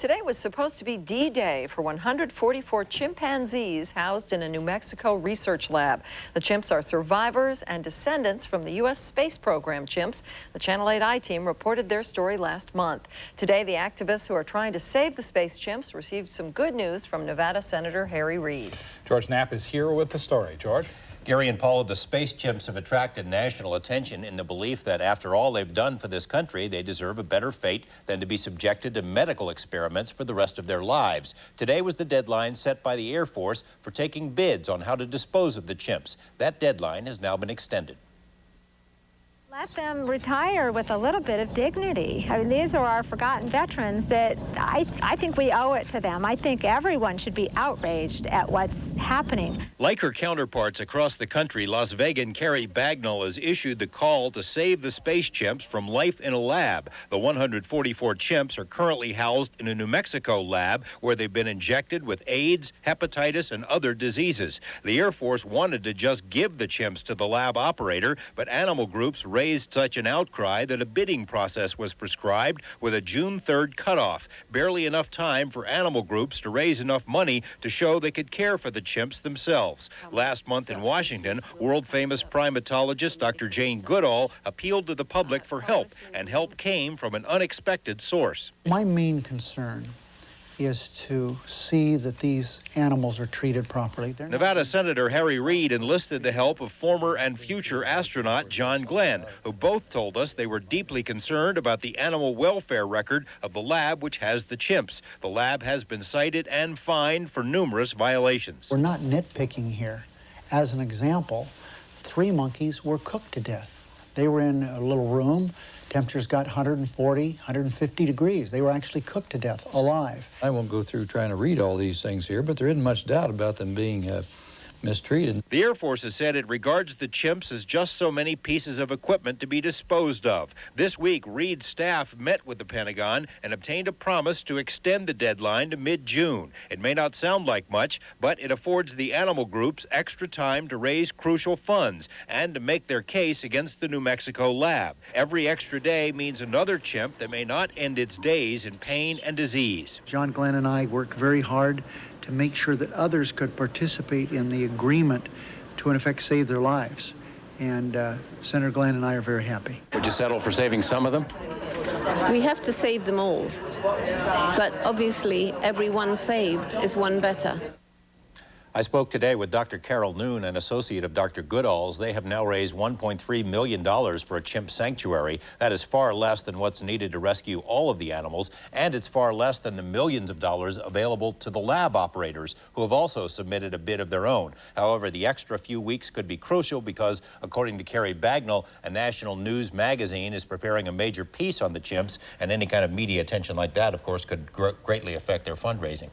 Today was supposed to be D-Day for 144 chimpanzees housed in a New Mexico research lab. The chimps are survivors and descendants from the U.S. space program chimps. The Channel 8i team reported their story last month. Today, the activists who are trying to save the space chimps received some good news from Nevada Senator Harry Reid. George Knapp is here with the story. George? Gary and Paula, the space chimps have attracted national attention in the belief that after all they've done for this country, they deserve a better fate than to be subjected to medical experiments for the rest of their lives. Today was the deadline set by the Air Force for taking bids on how to dispose of the chimps. That deadline has now been extended. Let them retire with a little bit of dignity. I mean, these are our forgotten veterans that I think we owe it to them. I think everyone should be outraged at what's happening. Like her counterparts across the country, Las Vegan Carrie Bagnall has issued the call to save the space chimps from life in a lab. The 144 chimps are currently housed in a New Mexico lab where they've been injected with AIDS, hepatitis, and other diseases. The Air Force wanted to just give the chimps to the lab operator, but animal groups raised such an outcry that a bidding process was prescribed with a June 3rd cutoff. Barely enough time for animal groups to raise enough money to show they could care for the chimps themselves. Last month in Washington, world-famous primatologist Dr. Jane Goodall appealed to the public for help, and help came from an unexpected source. My main concern is to see that these animals are treated properly. Nevada Senator Harry Reid enlisted the help of former and future astronaut John Glenn, who both told us they were deeply concerned about the animal welfare record of the lab which has the chimps. The lab has been cited and fined for numerous violations. We're not nitpicking here. As an example, 3 monkeys were cooked to death. They were in a little room. Temperatures got 140, 150 degrees. They were actually cooked to death, alive. I won't go through trying to read all these things here, but there isn't much doubt about them being mistreated. The Air Force has said it regards the chimps as just so many pieces of equipment to be disposed of. This week, Reid's staff met with the Pentagon and obtained a promise to extend the deadline to mid-June. It may not sound like much, but it affords the animal groups extra time to raise crucial funds and to make their case against the New Mexico lab. Every extra day means another chimp that may not end its days in pain and disease. John Glenn and I worked very hard to make sure that others could participate in the agreement to, in effect, save their lives. And Senator Glenn and I are very happy. Would you settle for saving some of them? We have to save them all. But obviously, every one saved is one better. I spoke today with Dr. Carol Noon, an associate of Dr. Goodall's. They have now raised $1.3 million for a chimp sanctuary. That is far less than what's needed to rescue all of the animals, and it's far less than the millions of dollars available to the lab operators, who have also submitted a bid of their own. However, the extra few weeks could be crucial because, according to Carrie Bagnall, a national news magazine is preparing a major piece on the chimps, and any kind of media attention like that, of course, could greatly affect their fundraising.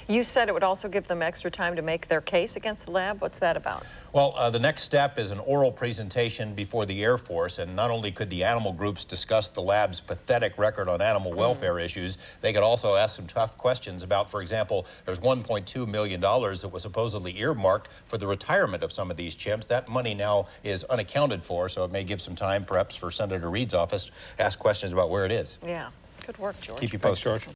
You said it would also give them extra time to make their case against the lab. What's that about? Well, the next step is an oral presentation before the Air Force, and not only could the animal groups discuss the lab's pathetic record on animal welfare issues, they could also ask some tough questions about, for example, there's $1.2 million that was supposedly earmarked for the retirement of some of these chimps. That money now is unaccounted for, so it may give some time, perhaps, for Senator Reid's office to ask questions about where it is. Yeah. Good work, George. Keep you posted. Thanks, George.